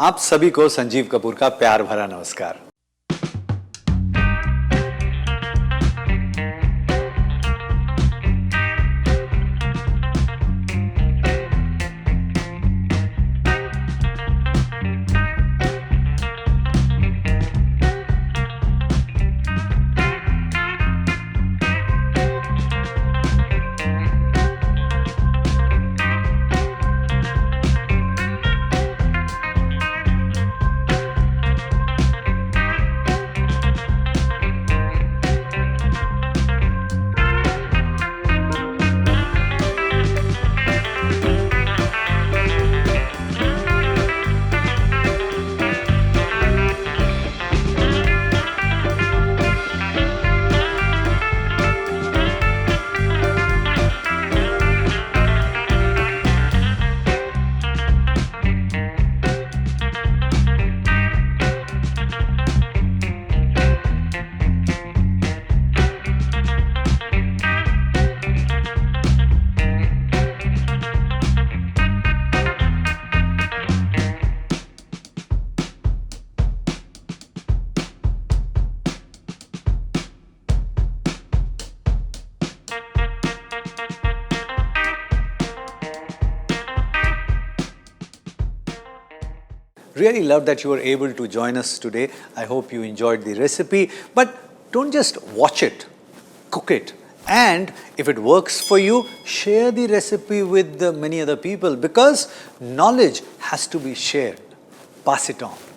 आप सभी को संजीव कपूर का प्यार भरा नमस्कार। Really love that you were able to join us today. I hope you enjoyed the recipe. But don't just watch it, cook it. And if it works for you, share the recipe with many other people because knowledge has to be shared. Pass it on.